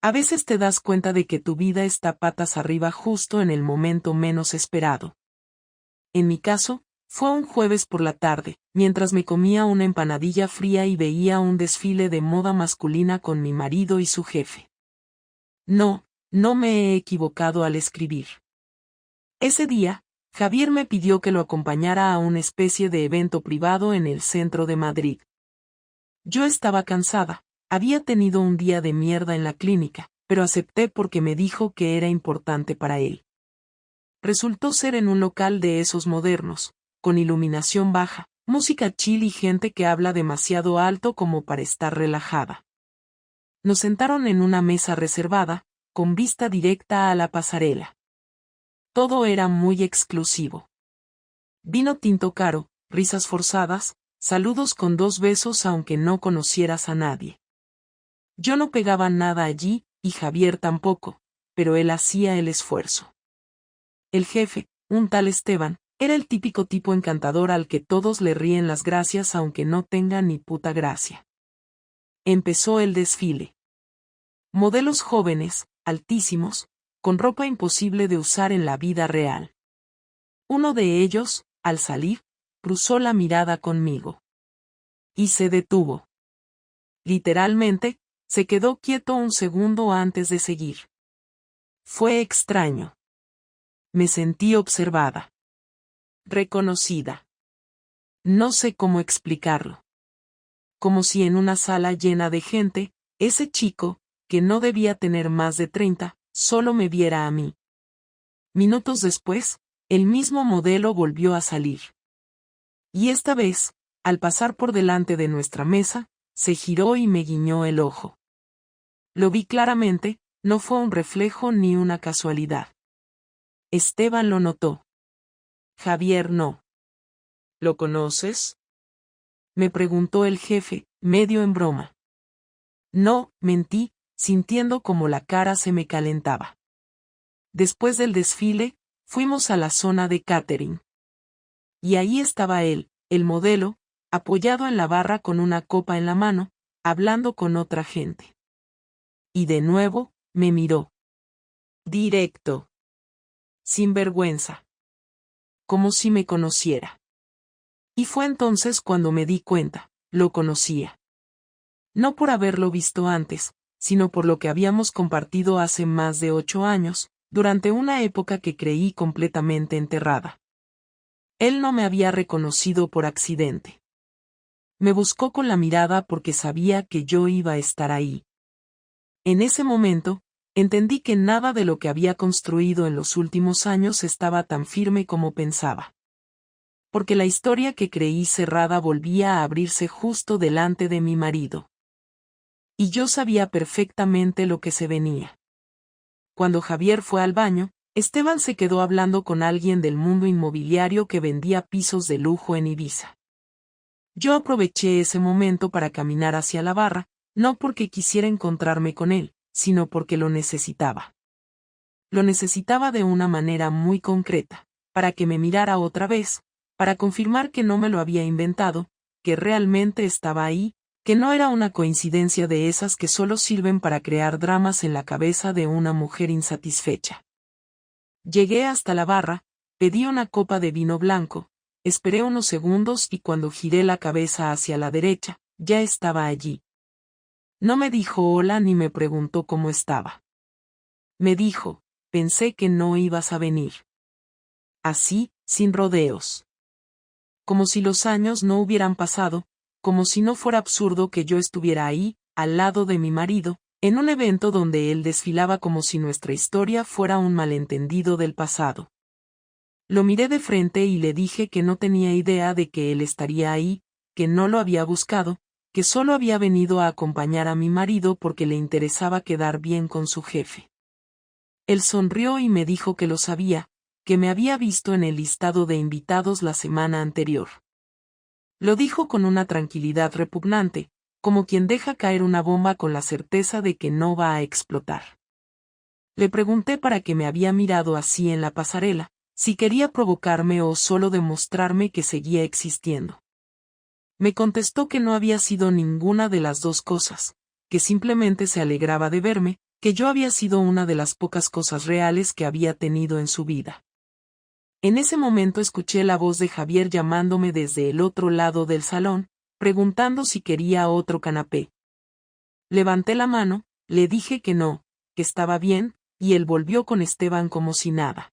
A veces te das cuenta de que tu vida está patas arriba justo en el momento menos esperado. En mi caso, fue un jueves por la tarde, mientras me comía una empanadilla fría y veía un desfile de moda masculina con mi marido y su jefe. No me he equivocado al escribir. Ese día, Javier me pidió que lo acompañara a una especie de evento privado en el centro de Madrid. Yo estaba cansada, había tenido un día de mierda en la clínica, pero acepté porque me dijo que era importante para él. Resultó ser en un local de esos modernos, con iluminación baja, música chill y gente que habla demasiado alto como para estar relajada. Nos sentaron en una mesa reservada, con vista directa a la pasarela. Todo era muy exclusivo. Vino tinto caro, risas forzadas, saludos con 2 besos aunque no conocieras a nadie. Yo no pegaba nada allí, y Javier tampoco, pero él hacía el esfuerzo. El jefe, un tal Esteban, era el típico tipo encantador al que todos le ríen las gracias aunque no tenga ni puta gracia. Empezó el desfile. Modelos jóvenes, altísimos, con ropa imposible de usar en la vida real. Uno de ellos, al salir, cruzó la mirada conmigo. Y se detuvo. Literalmente, se quedó quieto un segundo antes de seguir. Fue extraño. Me sentí observada. Reconocida. No sé cómo explicarlo. Como si en una sala llena de gente, ese chico, que no debía tener más de 30, solo me viera a mí. Minutos después, el mismo modelo volvió a salir. Y esta vez, al pasar por delante de nuestra mesa, se giró y me guiñó el ojo. Lo vi claramente, no fue un reflejo ni una casualidad. Esteban lo notó. Javier no. ¿Lo conoces?, me preguntó el jefe, medio en broma. No, mentí, sintiendo como la cara se me calentaba. Después del desfile, fuimos a la zona de catering. Y ahí estaba él, el modelo, apoyado en la barra con una copa en la mano, hablando con otra gente. Y de nuevo, me miró. Directo. Sin vergüenza. Como si me conociera. Y fue entonces cuando me di cuenta, lo conocía. No por haberlo visto antes, sino por lo que habíamos compartido hace más de 8 años, durante una época que creí completamente enterrada. Él no me había reconocido por accidente. Me buscó con la mirada porque sabía que yo iba a estar ahí. En ese momento, entendí que nada de lo que había construido en los últimos años estaba tan firme como pensaba. Porque la historia que creí cerrada volvía a abrirse justo delante de mi marido. Y yo sabía perfectamente lo que se venía. Cuando Javier fue al baño, Esteban se quedó hablando con alguien del mundo inmobiliario que vendía pisos de lujo en Ibiza. Yo aproveché ese momento para caminar hacia la barra, no porque quisiera encontrarme con él, sino porque lo necesitaba. Lo necesitaba de una manera muy concreta, para que me mirara otra vez, para confirmar que no me lo había inventado, que realmente estaba ahí, que no era una coincidencia de esas que solo sirven para crear dramas en la cabeza de una mujer insatisfecha. Llegué hasta la barra, pedí una copa de vino blanco, esperé unos segundos y cuando giré la cabeza hacia la derecha, ya estaba allí. No me dijo hola ni me preguntó cómo estaba. Me dijo, pensé que no ibas a venir. Así, sin rodeos. Como si los años no hubieran pasado, como si no fuera absurdo que yo estuviera ahí, al lado de mi marido, en un evento donde él desfilaba como si nuestra historia fuera un malentendido del pasado. Lo miré de frente y le dije que no tenía idea de que él estaría ahí, que no lo había buscado, que solo había venido a acompañar a mi marido porque le interesaba quedar bien con su jefe. Él sonrió y me dijo que lo sabía, que me había visto en el listado de invitados la semana anterior. Lo dijo con una tranquilidad repugnante, como quien deja caer una bomba con la certeza de que no va a explotar. Le pregunté para qué me había mirado así en la pasarela, si quería provocarme o solo demostrarme que seguía existiendo. Me contestó que no había sido ninguna de las dos cosas, que simplemente se alegraba de verme, que yo había sido una de las pocas cosas reales que había tenido en su vida. En ese momento escuché la voz de Javier llamándome desde el otro lado del salón, preguntando si quería otro canapé. Levanté la mano, le dije que no, que estaba bien, y él volvió con Esteban como si nada.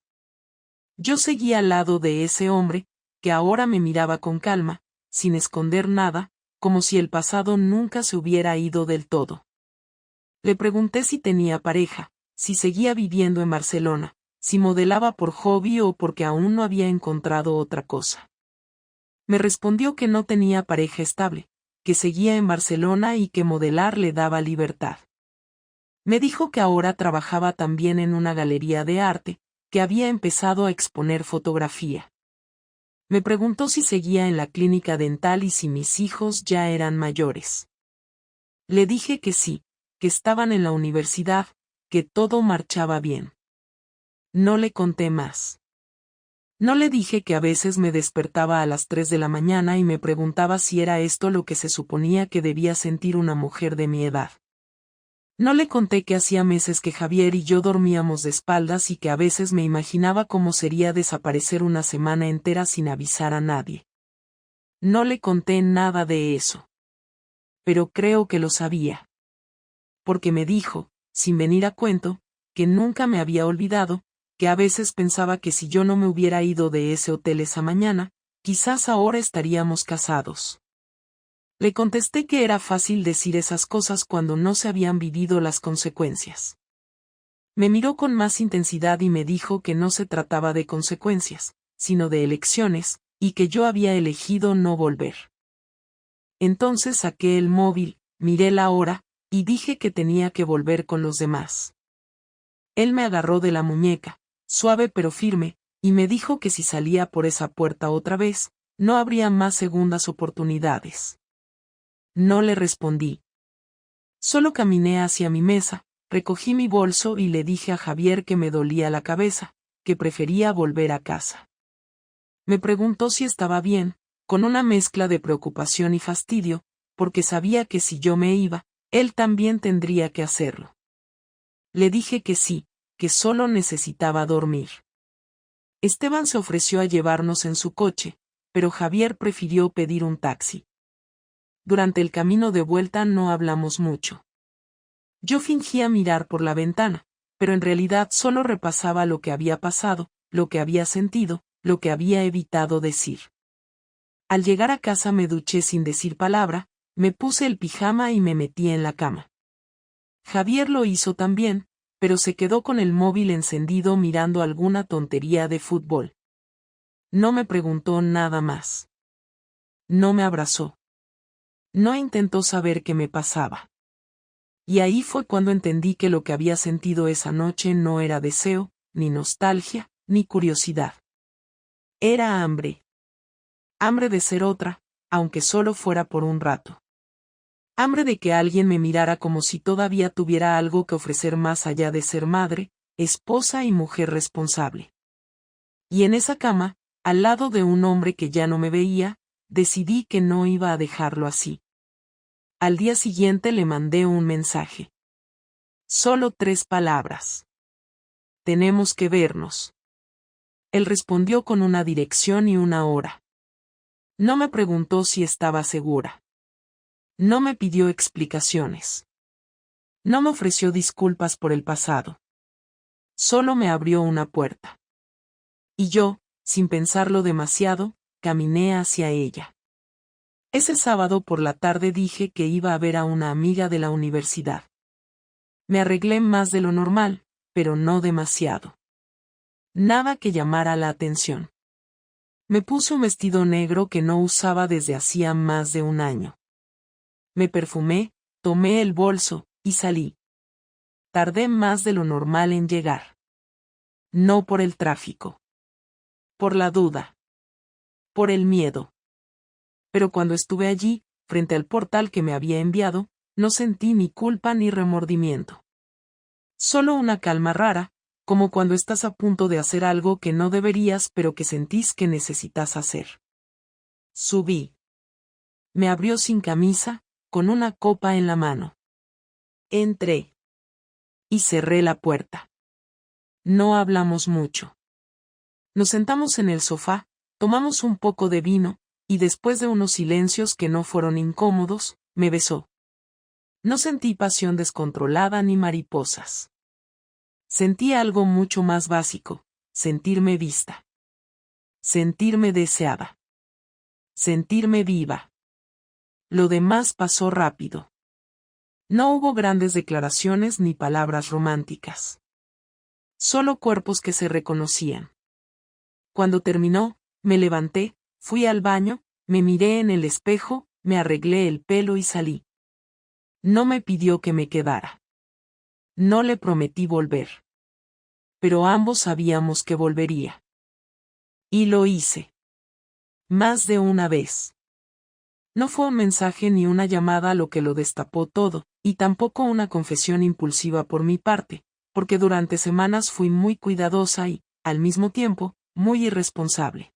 Yo seguía al lado de ese hombre, que ahora me miraba con calma, sin esconder nada, como si el pasado nunca se hubiera ido del todo. Le pregunté si tenía pareja, si seguía viviendo en Barcelona, si modelaba por hobby o porque aún no había encontrado otra cosa. Me respondió que no tenía pareja estable, que seguía en Barcelona y que modelar le daba libertad. Me dijo que ahora trabajaba también en una galería de arte, que había empezado a exponer fotografía. Me preguntó si seguía en la clínica dental y si mis hijos ya eran mayores. Le dije que sí, que estaban en la universidad, que todo marchaba bien. No le conté más. No le dije que a veces me despertaba a las 3 de la mañana y me preguntaba si era esto lo que se suponía que debía sentir una mujer de mi edad. No le conté que hacía meses que Javier y yo dormíamos de espaldas y que a veces me imaginaba cómo sería desaparecer una semana entera sin avisar a nadie. No le conté nada de eso. Pero creo que lo sabía. Porque me dijo, sin venir a cuento, que nunca me había olvidado, que a veces pensaba que si yo no me hubiera ido de ese hotel esa mañana, quizás ahora estaríamos casados. Le contesté que era fácil decir esas cosas cuando no se habían vivido las consecuencias. Me miró con más intensidad y me dijo que no se trataba de consecuencias, sino de elecciones, y que yo había elegido no volver. Entonces saqué el móvil, miré la hora, y dije que tenía que volver con los demás. Él me agarró de la muñeca, suave pero firme, y me dijo que si salía por esa puerta otra vez, no habría más segundas oportunidades. No le respondí. Solo caminé hacia mi mesa, recogí mi bolso y le dije a Javier que me dolía la cabeza, que prefería volver a casa. Me preguntó si estaba bien, con una mezcla de preocupación y fastidio, porque sabía que si yo me iba, él también tendría que hacerlo. Le dije que sí, que solo necesitaba dormir. Esteban se ofreció a llevarnos en su coche, pero Javier prefirió pedir un taxi. Durante el camino de vuelta no hablamos mucho. Yo fingía mirar por la ventana, pero en realidad solo repasaba lo que había pasado, lo que había sentido, lo que había evitado decir. Al llegar a casa me duché sin decir palabra, me puse el pijama y me metí en la cama. Javier lo hizo también, pero se quedó con el móvil encendido mirando alguna tontería de fútbol. No me preguntó nada más. No me abrazó. No intentó saber qué me pasaba. Y ahí fue cuando entendí que lo que había sentido esa noche no era deseo, ni nostalgia, ni curiosidad. Era hambre. Hambre de ser otra, aunque solo fuera por un rato. Hambre de que alguien me mirara como si todavía tuviera algo que ofrecer más allá de ser madre, esposa y mujer responsable. Y en esa cama, al lado de un hombre que ya no me veía, decidí que no iba a dejarlo así. Al día siguiente le mandé un mensaje. Solo 3 palabras. Tenemos que vernos. Él respondió con una dirección y una hora. No me preguntó si estaba segura. No me pidió explicaciones. No me ofreció disculpas por el pasado. Solo me abrió una puerta. Y yo, sin pensarlo demasiado, caminé hacia ella. Ese sábado por la tarde dije que iba a ver a una amiga de la universidad. Me arreglé más de lo normal, pero no demasiado. Nada que llamara la atención. Me puse un vestido negro que no usaba desde hacía más de un año. Me perfumé, tomé el bolso, y salí. Tardé más de lo normal en llegar. No por el tráfico. Por la duda. Por el miedo. Pero cuando estuve allí, frente al portal que me había enviado, no sentí ni culpa ni remordimiento. Solo una calma rara, como cuando estás a punto de hacer algo que no deberías pero que sentís que necesitas hacer. Subí. Me abrió sin camisa, con una copa en la mano. Entré. y cerré la puerta. No hablamos mucho. Nos sentamos en el sofá, tomamos un poco de vino, y después de unos silencios que no fueron incómodos, me besó. No sentí pasión descontrolada ni mariposas. Sentí algo mucho más básico, sentirme vista. Sentirme deseada. Sentirme viva. Lo demás pasó rápido. No hubo grandes declaraciones ni palabras románticas. Solo cuerpos que se reconocían. Cuando terminó, me levanté, fui al baño, me miré en el espejo, me arreglé el pelo y salí. No me pidió que me quedara. No le prometí volver. Pero ambos sabíamos que volvería. Y lo hice. Más de una vez. No fue un mensaje ni una llamada lo que lo destapó todo, y tampoco una confesión impulsiva por mi parte, porque durante semanas fui muy cuidadosa y, al mismo tiempo, muy irresponsable.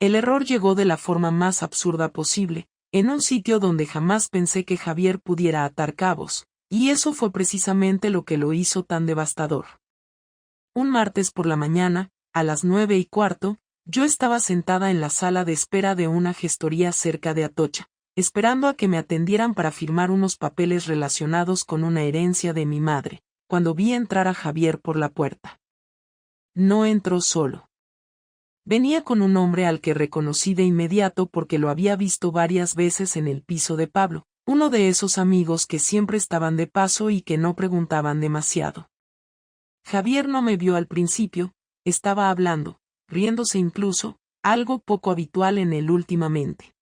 El error llegó de la forma más absurda posible, en un sitio donde jamás pensé que Javier pudiera atar cabos, y eso fue precisamente lo que lo hizo tan devastador. Un martes por la mañana, a las 9:15, yo estaba sentada en la sala de espera de una gestoría cerca de Atocha, esperando a que me atendieran para firmar unos papeles relacionados con una herencia de mi madre, cuando vi entrar a Javier por la puerta. No entró solo. Venía con un hombre al que reconocí de inmediato porque lo había visto varias veces en el piso de Pablo, uno de esos amigos que siempre estaban de paso y que no preguntaban demasiado. Javier no me vio al principio, estaba hablando, riéndose incluso, algo poco habitual en él últimamente.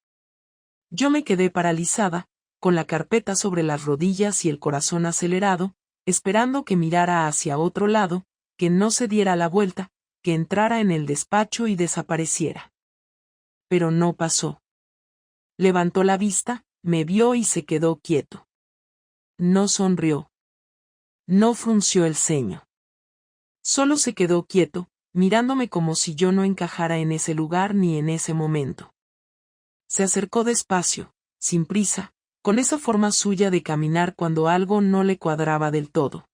Yo me quedé paralizada, con la carpeta sobre las rodillas y el corazón acelerado, esperando que mirara hacia otro lado, que no se diera la vuelta, que entrara en el despacho y desapareciera. Pero no pasó. Levantó la vista, me vio y se quedó quieto. No sonrió. No frunció el ceño. Solo se quedó quieto, mirándome como si yo no encajara en ese lugar ni en ese momento. Se acercó despacio, sin prisa, con esa forma suya de caminar cuando algo no le cuadraba del todo.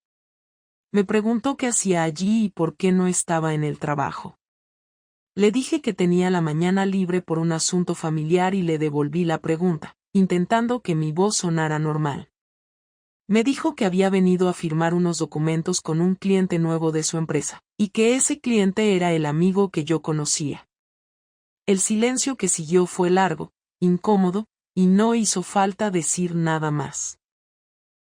Me preguntó qué hacía allí y por qué no estaba en el trabajo. Le dije que tenía la mañana libre por un asunto familiar y le devolví la pregunta, intentando que mi voz sonara normal. Me dijo que había venido a firmar unos documentos con un cliente nuevo de su empresa, y que ese cliente era el amigo que yo conocía. El silencio que siguió fue largo, incómodo, y no hizo falta decir nada más.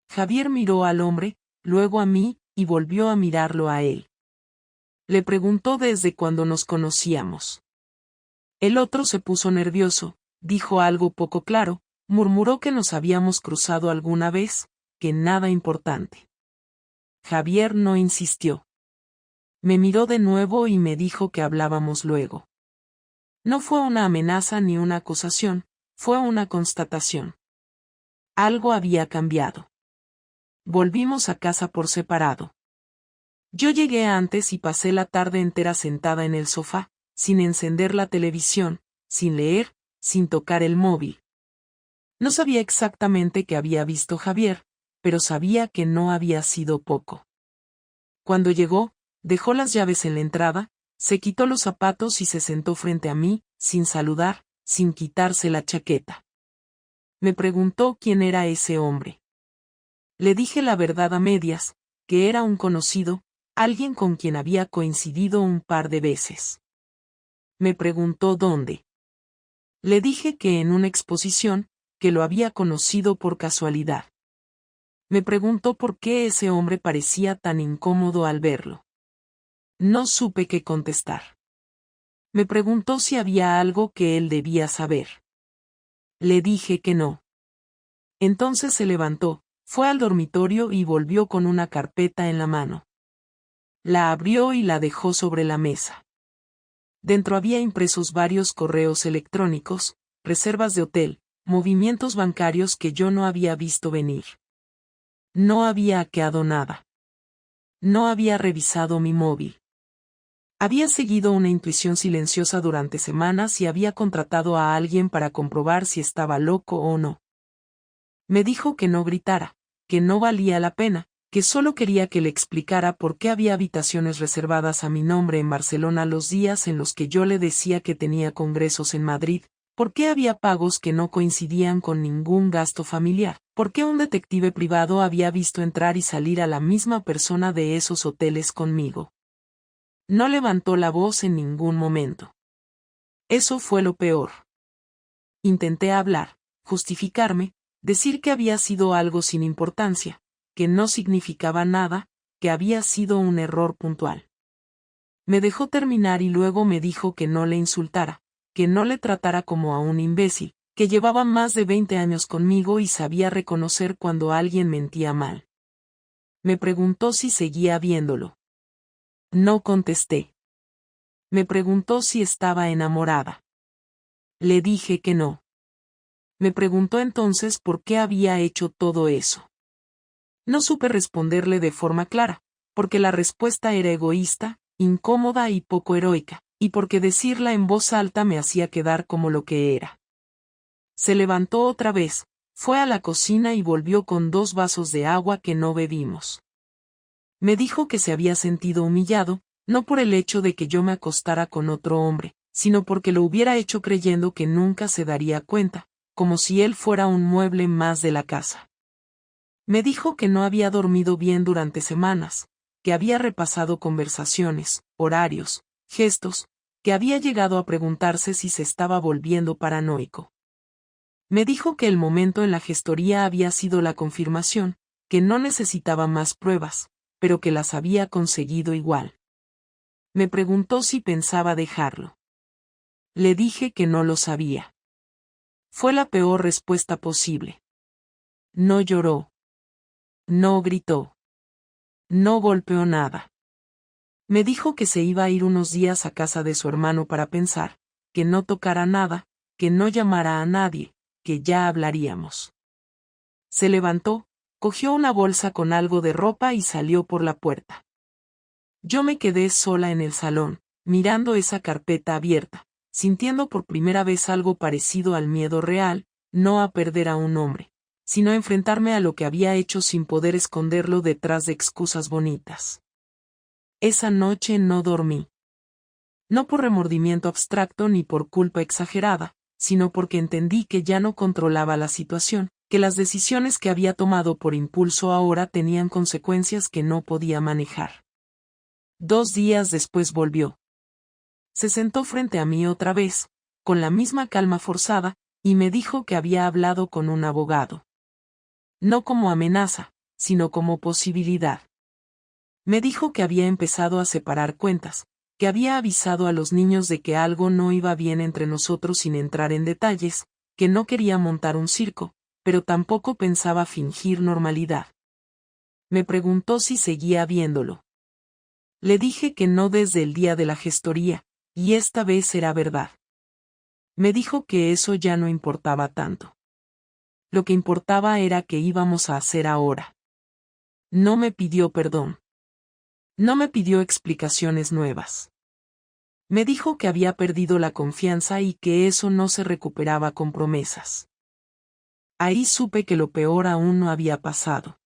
Javier miró al hombre, luego a mí, y volvió a mirarlo a él. Le preguntó desde cuándo nos conocíamos. El otro se puso nervioso, dijo algo poco claro, murmuró que nos habíamos cruzado alguna vez, que nada importante. Javier no insistió. Me miró de nuevo y me dijo que hablábamos luego. No fue una amenaza ni una acusación, fue una constatación. Algo había cambiado. Volvimos a casa por separado. Yo llegué antes y pasé la tarde entera sentada en el sofá, sin encender la televisión, sin leer, sin tocar el móvil. No sabía exactamente qué había visto Javier, pero sabía que no había sido poco. Cuando llegó, dejó las llaves en la entrada, se quitó los zapatos y se sentó frente a mí, sin saludar, sin quitarse la chaqueta. Me preguntó quién era ese hombre. Le dije la verdad a medias, que era un conocido, alguien con quien había coincidido un par de veces. Me preguntó dónde. Le dije que en una exposición, que lo había conocido por casualidad. Me preguntó por qué ese hombre parecía tan incómodo al verlo. No supe qué contestar. Me preguntó si había algo que él debía saber. Le dije que no. Entonces se levantó, fue al dormitorio y volvió con una carpeta en la mano. La abrió y la dejó sobre la mesa. Dentro había impresos varios correos electrónicos, reservas de hotel, movimientos bancarios que yo no había visto venir. No había hackeado nada. No había revisado mi móvil. Había seguido una intuición silenciosa durante semanas y había contratado a alguien para comprobar si estaba loco o no. Me dijo que no gritara, que no valía la pena, que solo quería que le explicara por qué había habitaciones reservadas a mi nombre en Barcelona los días en los que yo le decía que tenía congresos en Madrid, por qué había pagos que no coincidían con ningún gasto familiar, por qué un detective privado había visto entrar y salir a la misma persona de esos hoteles conmigo. No levantó la voz en ningún momento. Eso fue lo peor. Intenté hablar, justificarme, decir que había sido algo sin importancia, que no significaba nada, que había sido un error puntual. Me dejó terminar y luego me dijo que no le insultara, que no le tratara como a un imbécil, que llevaba más de 20 años conmigo y sabía reconocer cuando alguien mentía mal. Me preguntó si seguía viéndolo. No contesté. Me preguntó si estaba enamorada. Le dije que no. Me preguntó entonces por qué había hecho todo eso. No supe responderle de forma clara, porque la respuesta era egoísta, incómoda y poco heroica, y porque decirla en voz alta me hacía quedar como lo que era. Se levantó otra vez, fue a la cocina y volvió con 2 vasos de agua que no bebimos. Me dijo que se había sentido humillado, no por el hecho de que yo me acostara con otro hombre, sino porque lo hubiera hecho creyendo que nunca se daría cuenta, como si él fuera un mueble más de la casa. Me dijo que no había dormido bien durante semanas, que había repasado conversaciones, horarios, gestos, que había llegado a preguntarse si se estaba volviendo paranoico. Me dijo que el momento en la gestoría había sido la confirmación, que no necesitaba más pruebas, pero que las había conseguido igual. Me preguntó si pensaba dejarlo. Le dije que no lo sabía. Fue la peor respuesta posible. No lloró. No gritó. No golpeó nada. Me dijo que se iba a ir unos días a casa de su hermano para pensar, que no tocara nada, que no llamara a nadie, que ya hablaríamos. Se levantó, cogió una bolsa con algo de ropa y salió por la puerta. Yo me quedé sola en el salón, mirando esa carpeta abierta, sintiendo por primera vez algo parecido al miedo real, no a perder a un hombre, sino a enfrentarme a lo que había hecho sin poder esconderlo detrás de excusas bonitas. Esa noche no dormí. No por remordimiento abstracto ni por culpa exagerada, sino porque entendí que ya no controlaba la situación, que las decisiones que había tomado por impulso ahora tenían consecuencias que no podía manejar. 2 días después volvió. Se sentó frente a mí otra vez, con la misma calma forzada, y me dijo que había hablado con un abogado. No como amenaza, sino como posibilidad. Me dijo que había empezado a separar cuentas, que había avisado a los niños de que algo no iba bien entre nosotros sin entrar en detalles, que no quería montar un circo, pero tampoco pensaba fingir normalidad. Me preguntó si seguía viéndolo. Le dije que no desde el día de la gestoría, y esta vez era verdad. Me dijo que eso ya no importaba tanto. Lo que importaba era qué íbamos a hacer ahora. No me pidió perdón. No me pidió explicaciones nuevas. Me dijo que había perdido la confianza y que eso no se recuperaba con promesas. Ahí supe que lo peor aún no había pasado.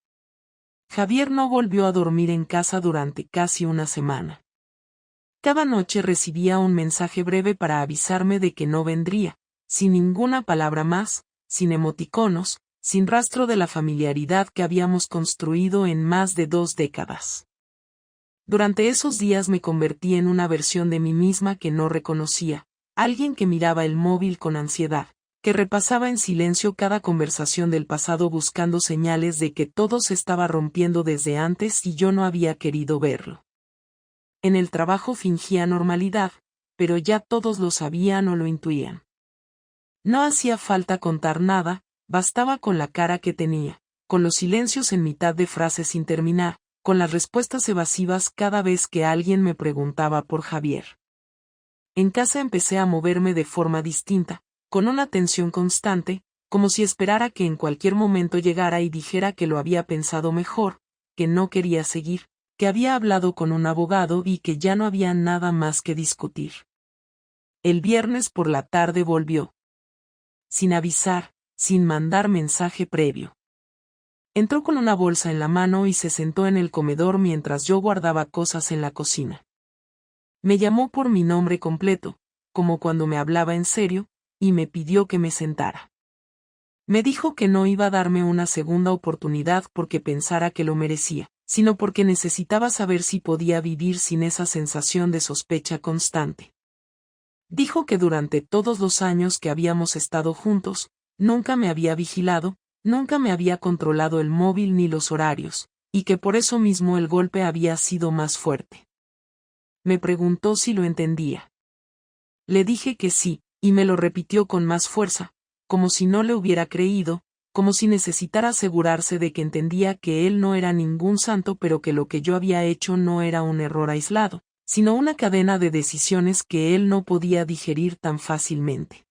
Javier no volvió a dormir en casa durante casi una semana. Cada noche recibía un mensaje breve para avisarme de que no vendría, sin ninguna palabra más, sin emoticonos, sin rastro de la familiaridad que habíamos construido en más de 2 décadas. Durante esos días me convertí en una versión de mí misma que no reconocía, alguien que miraba el móvil con ansiedad, que repasaba en silencio cada conversación del pasado buscando señales de que todo se estaba rompiendo desde antes y yo no había querido verlo. En el trabajo fingía normalidad, pero ya todos lo sabían o lo intuían. No hacía falta contar nada, bastaba con la cara que tenía, con los silencios en mitad de frases sin terminar, con las respuestas evasivas cada vez que alguien me preguntaba por Javier. En casa empecé a moverme de forma distinta, con una tensión constante, como si esperara que en cualquier momento llegara y dijera que lo había pensado mejor, que no quería seguir, que había hablado con un abogado y que ya no había nada más que discutir. El viernes por la tarde volvió. Sin avisar, sin mandar mensaje previo. Entró con una bolsa en la mano y se sentó en el comedor mientras yo guardaba cosas en la cocina. Me llamó por mi nombre completo, como cuando me hablaba en serio, y me pidió que me sentara. Me dijo que no iba a darme una segunda oportunidad porque pensara que lo merecía, sino porque necesitaba saber si podía vivir sin esa sensación de sospecha constante. Dijo que durante todos los años que habíamos estado juntos, nunca me había vigilado, nunca me había controlado el móvil ni los horarios, y que por eso mismo el golpe había sido más fuerte. Me preguntó si lo entendía. Le dije que sí, y me lo repitió con más fuerza, como si no le hubiera creído, como si necesitara asegurarse de que entendía que él no era ningún santo, pero que lo que yo había hecho no era un error aislado, sino una cadena de decisiones que él no podía digerir tan fácilmente.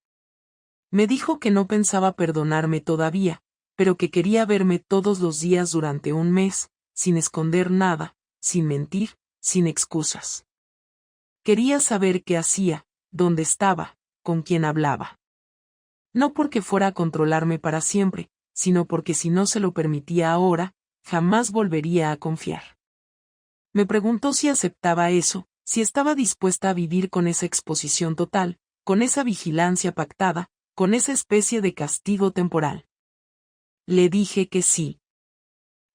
Me dijo que no pensaba perdonarme todavía, pero que quería verme todos los días durante un mes, sin esconder nada, sin mentir, sin excusas. Quería saber qué hacía, dónde estaba, con quién hablaba. No porque fuera a controlarme para siempre, sino porque si no se lo permitía ahora, jamás volvería a confiar. Me preguntó si aceptaba eso, si estaba dispuesta a vivir con esa exposición total, con esa vigilancia pactada, con esa especie de castigo temporal. Le dije que sí.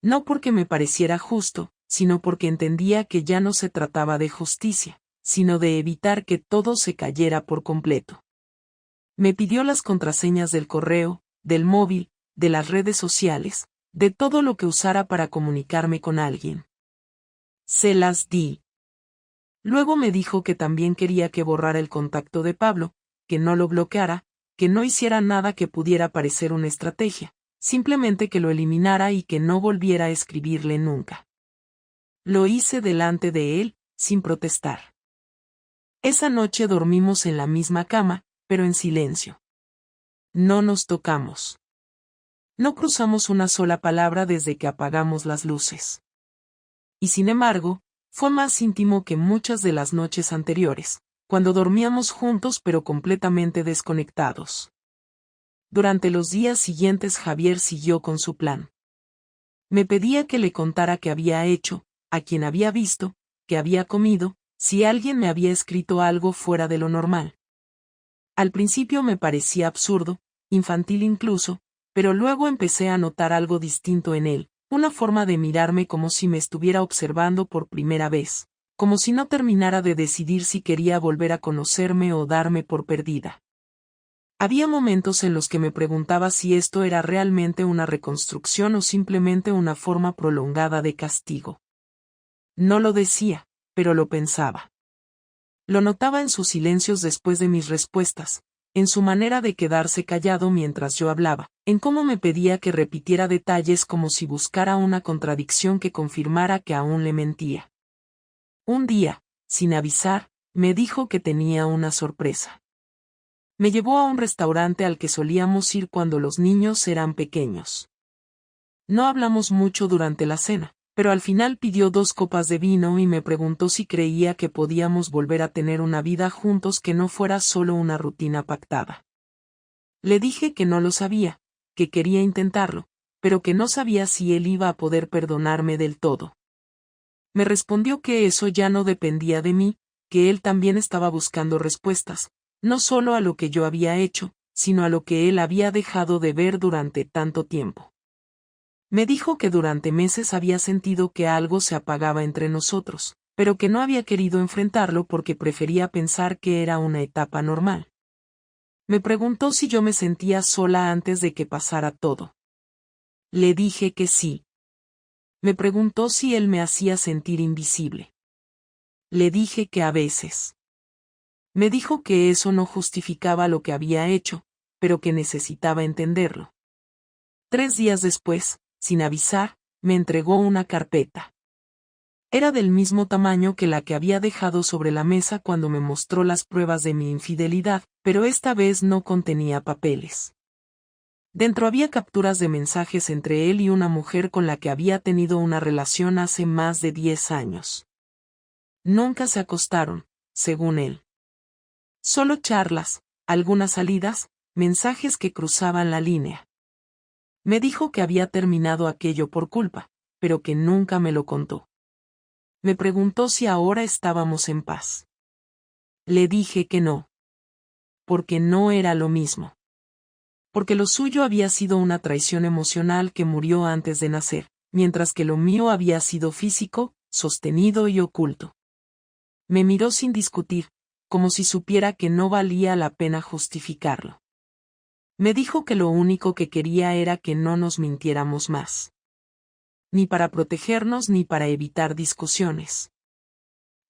No porque me pareciera justo, sino porque entendía que ya no se trataba de justicia, sino de evitar que todo se cayera por completo. Me pidió las contraseñas del correo, del móvil, de las redes sociales, de todo lo que usara para comunicarme con alguien. Se las di. Luego me dijo que también quería que borrara el contacto de Pablo, que no lo bloqueara, que no hiciera nada que pudiera parecer una estrategia, simplemente que lo eliminara y que no volviera a escribirle nunca. Lo hice delante de él, sin protestar. Esa noche dormimos en la misma cama, pero en silencio. No nos tocamos. No cruzamos una sola palabra desde que apagamos las luces. Y sin embargo, fue más íntimo que muchas de las noches anteriores, cuando dormíamos juntos pero completamente desconectados. Durante los días siguientes Javier siguió con su plan. Me pedía que le contara qué había hecho, a quién había visto, qué había comido, si alguien me había escrito algo fuera de lo normal. Al principio me parecía absurdo, infantil incluso, pero luego empecé a notar algo distinto en él, una forma de mirarme como si me estuviera observando por primera vez, como si no terminara de decidir si quería volver a conocerme o darme por perdida. Había momentos en los que me preguntaba si esto era realmente una reconstrucción o simplemente una forma prolongada de castigo. No lo decía, pero lo pensaba. Lo notaba en sus silencios después de mis respuestas, en su manera de quedarse callado mientras yo hablaba, en cómo me pedía que repitiera detalles como si buscara una contradicción que confirmara que aún le mentía. Un día, sin avisar, me dijo que tenía una sorpresa. Me llevó a un restaurante al que solíamos ir cuando los niños eran pequeños. No hablamos mucho durante la cena, pero al final pidió 2 copas de vino y me preguntó si creía que podíamos volver a tener una vida juntos que no fuera solo una rutina pactada. Le dije que no lo sabía, que quería intentarlo, pero que no sabía si él iba a poder perdonarme del todo. Me respondió que eso ya no dependía de mí, que él también estaba buscando respuestas, no solo a lo que yo había hecho, sino a lo que él había dejado de ver durante tanto tiempo. Me dijo que durante meses había sentido que algo se apagaba entre nosotros, pero que no había querido enfrentarlo porque prefería pensar que era una etapa normal. Me preguntó si yo me sentía sola antes de que pasara todo. Le dije que sí. Me preguntó si él me hacía sentir invisible. Le dije que a veces. Me dijo que eso no justificaba lo que había hecho, pero que necesitaba entenderlo. 3 días después, sin avisar, me entregó una carpeta. Era del mismo tamaño que la que había dejado sobre la mesa cuando me mostró las pruebas de mi infidelidad, pero esta vez no contenía papeles. Dentro había capturas de mensajes entre él y una mujer con la que había tenido una relación hace más de 10 años. Nunca se acostaron, según él. Solo charlas, algunas salidas, mensajes que cruzaban la línea. Me dijo que había terminado aquello por culpa, pero que nunca me lo contó. Me preguntó si ahora estábamos en paz. Le dije que no. Porque no era lo mismo. Porque lo suyo había sido una traición emocional que murió antes de nacer, mientras que lo mío había sido físico, sostenido y oculto. Me miró sin discutir, como si supiera que no valía la pena justificarlo. Me dijo que lo único que quería era que no nos mintiéramos más. Ni para protegernos ni para evitar discusiones.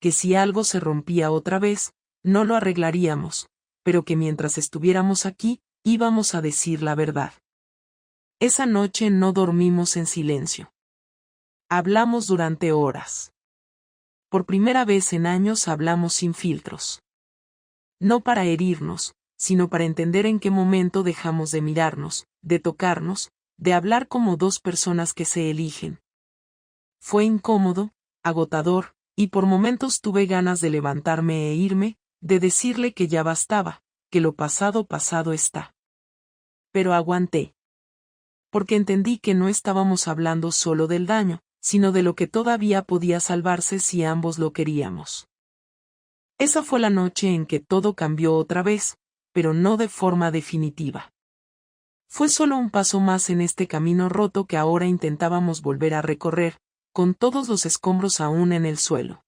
Que si algo se rompía otra vez, no lo arreglaríamos, pero que mientras estuviéramos aquí, íbamos a decir la verdad. Esa noche no dormimos en silencio. Hablamos durante horas. Por primera vez en años hablamos sin filtros. No para herirnos, sino para entender en qué momento dejamos de mirarnos, de tocarnos, de hablar como dos personas que se eligen. Fue incómodo, agotador, y por momentos tuve ganas de levantarme e irme, de decirle que ya bastaba, que lo pasado pasado está. Pero aguanté. Porque entendí que no estábamos hablando solo del daño, sino de lo que todavía podía salvarse si ambos lo queríamos. Esa fue la noche en que todo cambió otra vez, pero no de forma definitiva. Fue solo un paso más en este camino roto que ahora intentábamos volver a recorrer, con todos los escombros aún en el suelo.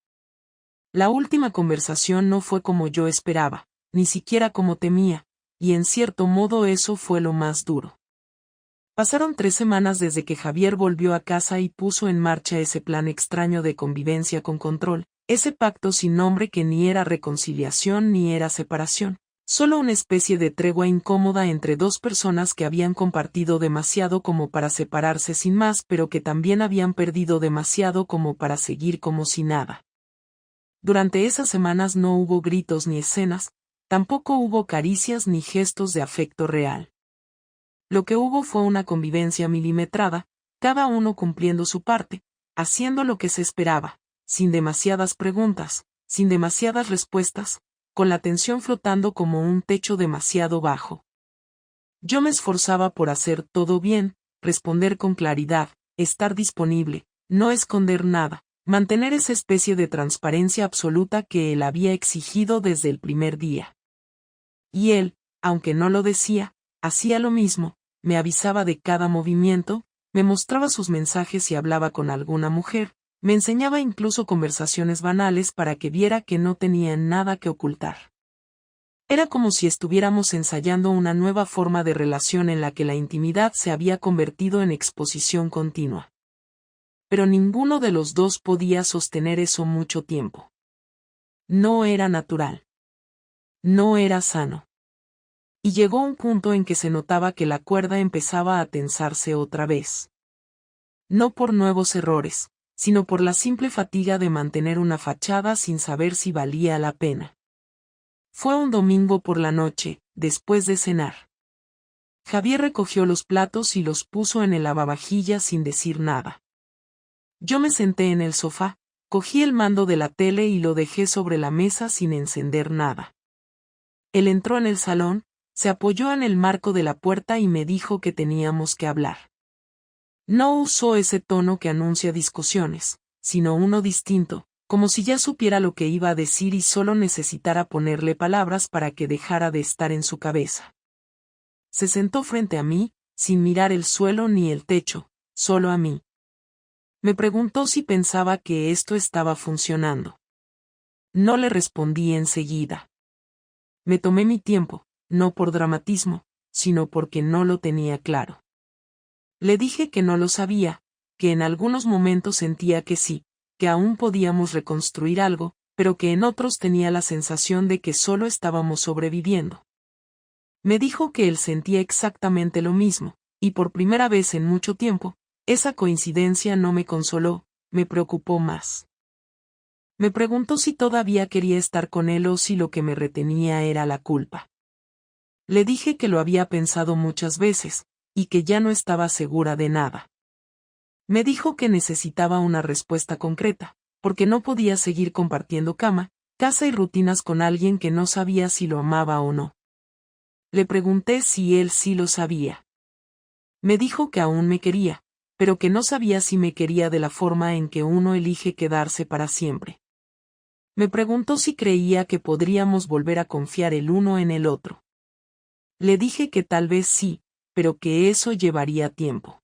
La última conversación no fue como yo esperaba, ni siquiera como temía, y en cierto modo eso fue lo más duro. Pasaron 3 semanas desde que Javier volvió a casa y puso en marcha ese plan extraño de convivencia con control, ese pacto sin nombre que ni era reconciliación ni era separación, solo una especie de tregua incómoda entre dos personas que habían compartido demasiado como para separarse sin más, pero que también habían perdido demasiado como para seguir como si nada. Durante esas semanas no hubo gritos ni escenas, tampoco hubo caricias ni gestos de afecto real. Lo que hubo fue una convivencia milimetrada, cada uno cumpliendo su parte, haciendo lo que se esperaba, sin demasiadas preguntas, sin demasiadas respuestas, con la tensión flotando como un techo demasiado bajo. Yo me esforzaba por hacer todo bien, responder con claridad, estar disponible, no esconder nada, mantener esa especie de transparencia absoluta que él había exigido desde el primer día. Y él, aunque no lo decía, hacía lo mismo, me avisaba de cada movimiento, me mostraba sus mensajes si hablaba con alguna mujer, me enseñaba incluso conversaciones banales para que viera que no tenía nada que ocultar. Era como si estuviéramos ensayando una nueva forma de relación en la que la intimidad se había convertido en exposición continua. Pero ninguno de los dos podía sostener eso mucho tiempo. No era natural. No era sano. Y llegó un punto en que se notaba que la cuerda empezaba a tensarse otra vez. No por nuevos errores, sino por la simple fatiga de mantener una fachada sin saber si valía la pena. Fue un domingo por la noche, después de cenar. Javier recogió los platos y los puso en el lavavajillas sin decir nada. Yo me senté en el sofá, cogí el mando de la tele y lo dejé sobre la mesa sin encender nada. Él entró en el salón, se apoyó en el marco de la puerta y me dijo que teníamos que hablar. No usó ese tono que anuncia discusiones, sino uno distinto, como si ya supiera lo que iba a decir y solo necesitara ponerle palabras para que dejara de estar en su cabeza. Se sentó frente a mí, sin mirar el suelo ni el techo, solo a mí. Me preguntó si pensaba que esto estaba funcionando. No le respondí enseguida. Me tomé mi tiempo, no por dramatismo, sino porque no lo tenía claro. Le dije que no lo sabía, que en algunos momentos sentía que sí, que aún podíamos reconstruir algo, pero que en otros tenía la sensación de que solo estábamos sobreviviendo. Me dijo que él sentía exactamente lo mismo, y por primera vez en mucho tiempo, esa coincidencia no me consoló, me preocupó más. Me preguntó si todavía quería estar con él o si lo que me retenía era la culpa. Le dije que lo había pensado muchas veces, y que ya no estaba segura de nada. Me dijo que necesitaba una respuesta concreta, porque no podía seguir compartiendo cama, casa y rutinas con alguien que no sabía si lo amaba o no. Le pregunté si él sí lo sabía. Me dijo que aún me quería, pero que no sabía si me quería de la forma en que uno elige quedarse para siempre. Me preguntó si creía que podríamos volver a confiar el uno en el otro. Le dije que tal vez sí, pero que eso llevaría tiempo.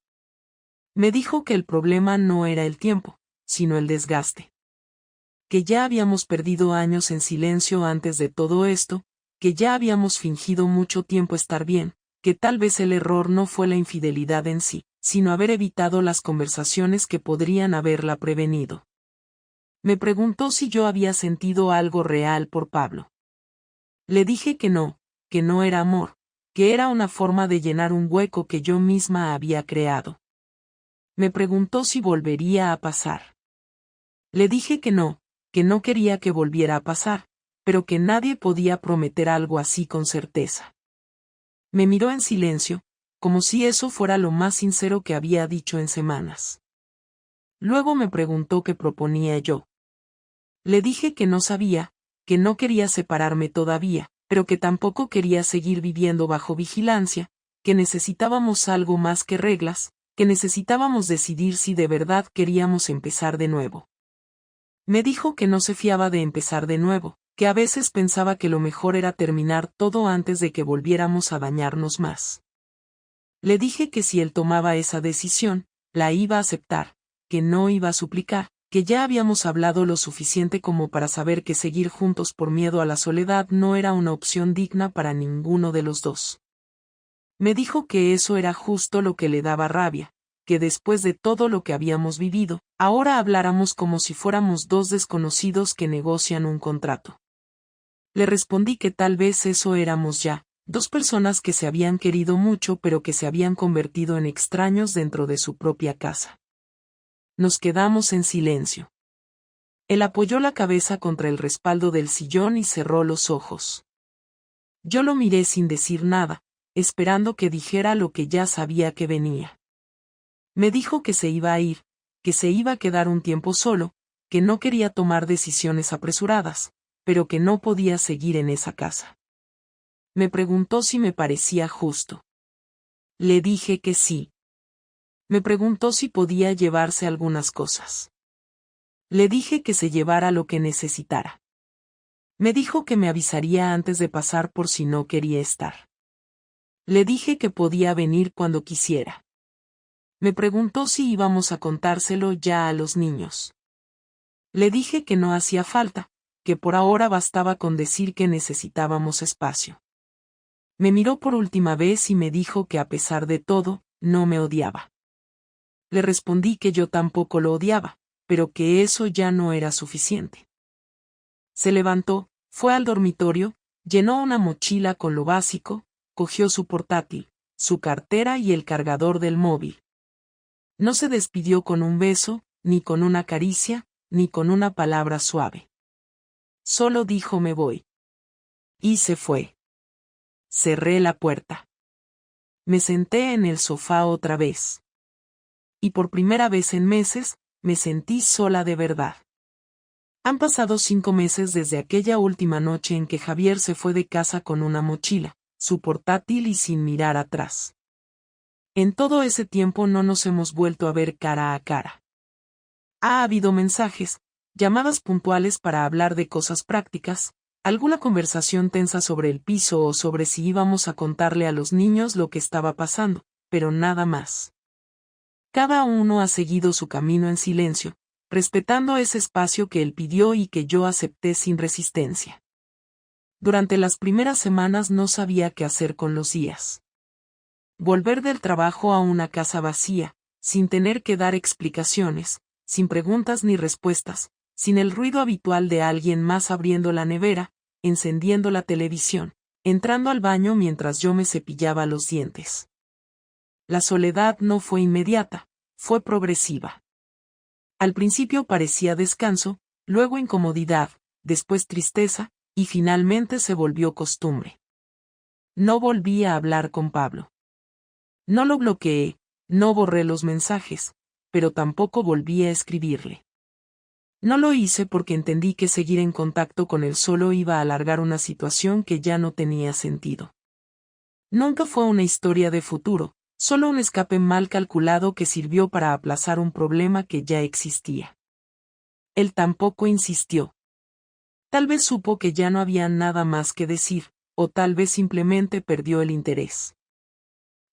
Me dijo que el problema no era el tiempo, sino el desgaste. Que ya habíamos perdido años en silencio antes de todo esto, que ya habíamos fingido mucho tiempo estar bien, que tal vez el error no fue la infidelidad en sí, sino haber evitado las conversaciones que podrían haberla prevenido. Me preguntó si yo había sentido algo real por Pablo. Le dije que no era amor, que era una forma de llenar un hueco que yo misma había creado. Me preguntó si volvería a pasar. Le dije que no quería que volviera a pasar, pero que nadie podía prometer algo así con certeza. Me miró en silencio, como si eso fuera lo más sincero que había dicho en semanas. Luego me preguntó qué proponía yo. Le dije que no sabía, que no quería separarme todavía, pero que tampoco quería seguir viviendo bajo vigilancia, que necesitábamos algo más que reglas, que necesitábamos decidir si de verdad queríamos empezar de nuevo. Me dijo que no se fiaba de empezar de nuevo, que a veces pensaba que lo mejor era terminar todo antes de que volviéramos a dañarnos más. Le dije que si él tomaba esa decisión, la iba a aceptar, que no iba a suplicar, que ya habíamos hablado lo suficiente como para saber que seguir juntos por miedo a la soledad no era una opción digna para ninguno de los dos. Me dijo que eso era justo lo que le daba rabia, que después de todo lo que habíamos vivido, ahora habláramos como si fuéramos dos desconocidos que negocian un contrato. Le respondí que tal vez eso éramos ya, dos personas que se habían querido mucho pero que se habían convertido en extraños dentro de su propia casa. Nos quedamos en silencio. Él apoyó la cabeza contra el respaldo del sillón y cerró los ojos. Yo lo miré sin decir nada, esperando que dijera lo que ya sabía que venía. Me dijo que se iba a ir, que se iba a quedar un tiempo solo, que no quería tomar decisiones apresuradas, pero que no podía seguir en esa casa. Me preguntó si me parecía justo. Le dije que sí. Me preguntó si podía llevarse algunas cosas. Le dije que se llevara lo que necesitara. Me dijo que me avisaría antes de pasar por si no quería estar. Le dije que podía venir cuando quisiera. Me preguntó si íbamos a contárselo ya a los niños. Le dije que no hacía falta, que por ahora bastaba con decir que necesitábamos espacio. Me miró por última vez y me dijo que a pesar de todo, no me odiaba. Le respondí que yo tampoco lo odiaba, pero que eso ya no era suficiente. Se levantó, fue al dormitorio, llenó una mochila con lo básico, cogió su portátil, su cartera y el cargador del móvil. No se despidió con un beso, ni con una caricia, ni con una palabra suave. Solo dijo me voy. Y se fue. Cerré la puerta. Me senté en el sofá otra vez. Y por primera vez en meses, me sentí sola de verdad. Han pasado 5 meses desde aquella última noche en que Javier se fue de casa con una mochila, su portátil y sin mirar atrás. En todo ese tiempo no nos hemos vuelto a ver cara a cara. Ha habido mensajes, llamadas puntuales para hablar de cosas prácticas, alguna conversación tensa sobre el piso o sobre si íbamos a contarle a los niños lo que estaba pasando, pero nada más. Cada uno ha seguido su camino en silencio, respetando ese espacio que él pidió y que yo acepté sin resistencia. Durante las primeras semanas no sabía qué hacer con los días. Volver del trabajo a una casa vacía, sin tener que dar explicaciones, sin preguntas ni respuestas, sin el ruido habitual de alguien más abriendo la nevera, encendiendo la televisión, entrando al baño mientras yo me cepillaba los dientes. La soledad no fue inmediata, fue progresiva. Al principio parecía descanso, luego incomodidad, después tristeza, y finalmente se volvió costumbre. No volví a hablar con Pablo. No lo bloqueé, no borré los mensajes, pero tampoco volví a escribirle. No lo hice porque entendí que seguir en contacto con él solo iba a alargar una situación que ya no tenía sentido. Nunca fue una historia de futuro, Solo un escape mal calculado que sirvió para aplazar un problema que ya existía. Él tampoco insistió. Tal vez supo que ya no había nada más que decir, o tal vez simplemente perdió el interés.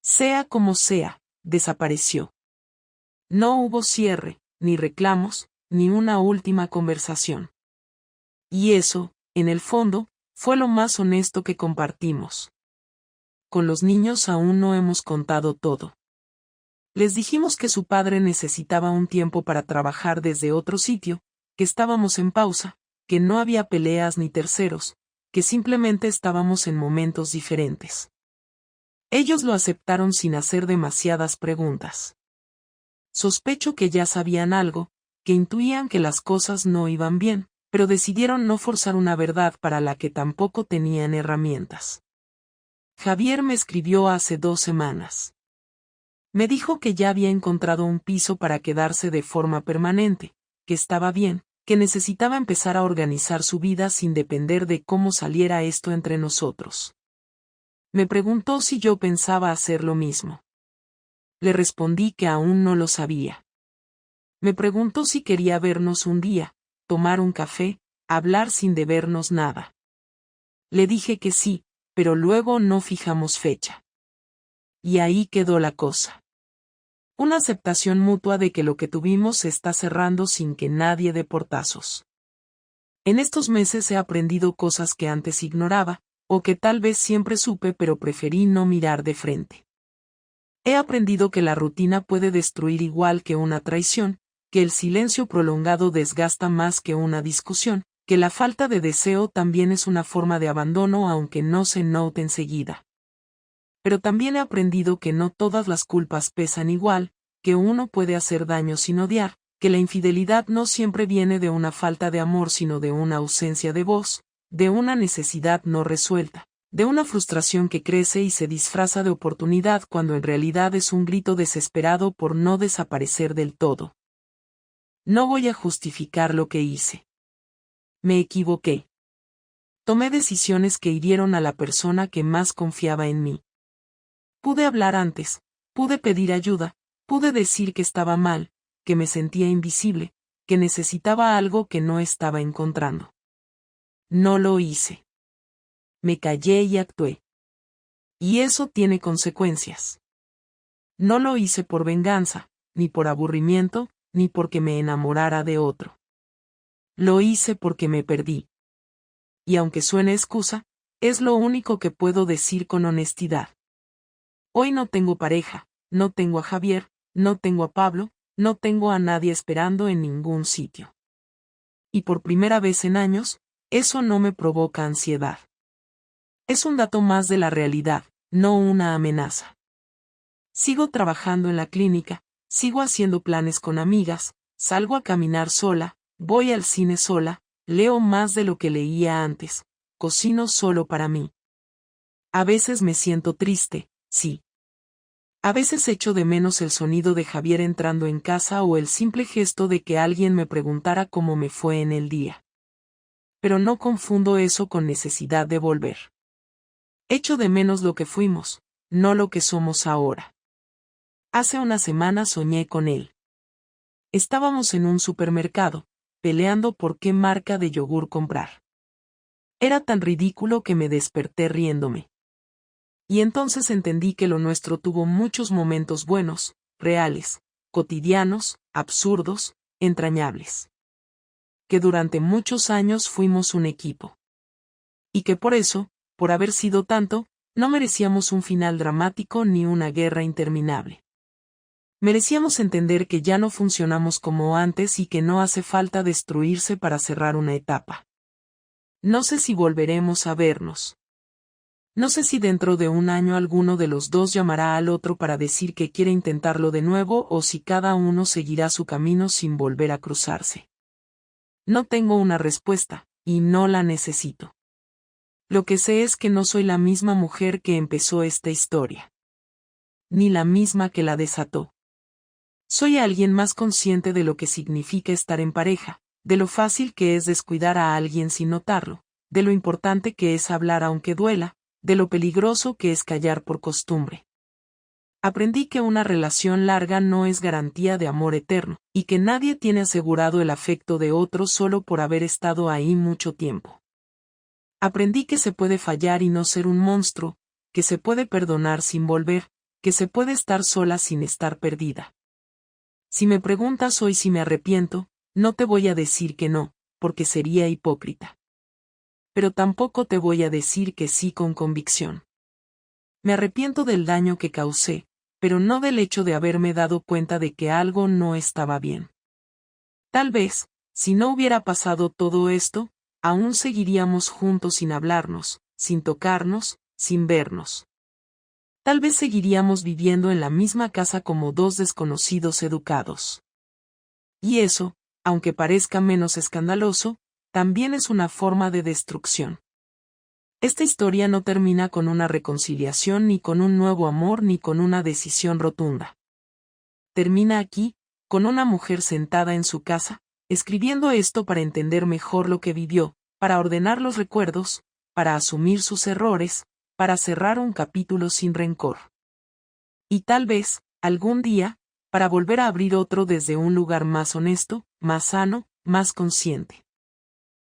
Sea como sea, desapareció. No hubo cierre, ni reclamos, ni una última conversación. Y eso, en el fondo, fue lo más honesto que compartimos. Con los niños aún no hemos contado todo. Les dijimos que su padre necesitaba un tiempo para trabajar desde otro sitio, que estábamos en pausa, que no había peleas ni terceros, que simplemente estábamos en momentos diferentes. Ellos lo aceptaron sin hacer demasiadas preguntas. Sospecho que ya sabían algo, que intuían que las cosas no iban bien, pero decidieron no forzar una verdad para la que tampoco tenían herramientas. Javier me escribió hace 2 semanas. Me dijo que ya había encontrado un piso para quedarse de forma permanente, que estaba bien, que necesitaba empezar a organizar su vida sin depender de cómo saliera esto entre nosotros. Me preguntó si yo pensaba hacer lo mismo. Le respondí que aún no lo sabía. Me preguntó si quería vernos un día, tomar un café, hablar sin debernos nada. Le dije que sí, pero luego no fijamos fecha. Y ahí quedó la cosa. Una aceptación mutua de que lo que tuvimos se está cerrando sin que nadie dé portazos. En estos meses he aprendido cosas que antes ignoraba, o que tal vez siempre supe pero preferí no mirar de frente. He aprendido que la rutina puede destruir igual que una traición, que el silencio prolongado desgasta más que una discusión, que la falta de deseo también es una forma de abandono aunque no se note enseguida. Pero también he aprendido que no todas las culpas pesan igual, que uno puede hacer daño sin odiar, que la infidelidad no siempre viene de una falta de amor sino de una ausencia de voz, de una necesidad no resuelta, de una frustración que crece y se disfraza de oportunidad cuando en realidad es un grito desesperado por no desaparecer del todo. No voy a justificar lo que hice. Me equivoqué. Tomé decisiones que hirieron a la persona que más confiaba en mí. Pude hablar antes, pude pedir ayuda, pude decir que estaba mal, que me sentía invisible, que necesitaba algo que no estaba encontrando. No lo hice. Me callé y actué. Y eso tiene consecuencias. No lo hice por venganza, ni por aburrimiento, ni porque me enamorara de otro. Lo hice porque me perdí. Y aunque suene excusa, es lo único que puedo decir con honestidad. Hoy no tengo pareja, no tengo a Javier, no tengo a Pablo, no tengo a nadie esperando en ningún sitio. Y por primera vez en años, eso no me provoca ansiedad. Es un dato más de la realidad, no una amenaza. Sigo trabajando en la clínica, sigo haciendo planes con amigas, salgo a caminar sola, voy al cine sola, leo más de lo que leía antes, cocino solo para mí. A veces me siento triste, sí. A veces echo de menos el sonido de Javier entrando en casa o el simple gesto de que alguien me preguntara cómo me fue en el día. Pero no confundo eso con necesidad de volver. Echo de menos lo que fuimos, no lo que somos ahora. Hace una semana soñé con él. Estábamos en un supermercado, peleando por qué marca de yogur comprar. Era tan ridículo que me desperté riéndome. Y entonces entendí que lo nuestro tuvo muchos momentos buenos, reales, cotidianos, absurdos, entrañables. Que durante muchos años fuimos un equipo. Y que por eso, por haber sido tanto, no merecíamos un final dramático ni una guerra interminable. Merecíamos entender que ya no funcionamos como antes y que no hace falta destruirse para cerrar una etapa. No sé si volveremos a vernos. No sé si dentro de un año alguno de los dos llamará al otro para decir que quiere intentarlo de nuevo o si cada uno seguirá su camino sin volver a cruzarse. No tengo una respuesta, y no la necesito. Lo que sé es que no soy la misma mujer que empezó esta historia. Ni la misma que la desató. Soy alguien más consciente de lo que significa estar en pareja, de lo fácil que es descuidar a alguien sin notarlo, de lo importante que es hablar aunque duela, de lo peligroso que es callar por costumbre. Aprendí que una relación larga no es garantía de amor eterno, y que nadie tiene asegurado el afecto de otro solo por haber estado ahí mucho tiempo. Aprendí que se puede fallar y no ser un monstruo, que se puede perdonar sin volver, que se puede estar sola sin estar perdida. Si me preguntas hoy si me arrepiento, no te voy a decir que no, porque sería hipócrita. Pero tampoco te voy a decir que sí con convicción. Me arrepiento del daño que causé, pero no del hecho de haberme dado cuenta de que algo no estaba bien. Tal vez, si no hubiera pasado todo esto, aún seguiríamos juntos sin hablarnos, sin tocarnos, sin vernos. Tal vez seguiríamos viviendo en la misma casa como dos desconocidos educados. Y eso, aunque parezca menos escandaloso, también es una forma de destrucción. Esta historia no termina con una reconciliación ni con un nuevo amor ni con una decisión rotunda. Termina aquí, con una mujer sentada en su casa, escribiendo esto para entender mejor lo que vivió, para ordenar los recuerdos, para asumir sus errores, para cerrar un capítulo sin rencor. Y tal vez, algún día, para volver a abrir otro desde un lugar más honesto, más sano, más consciente.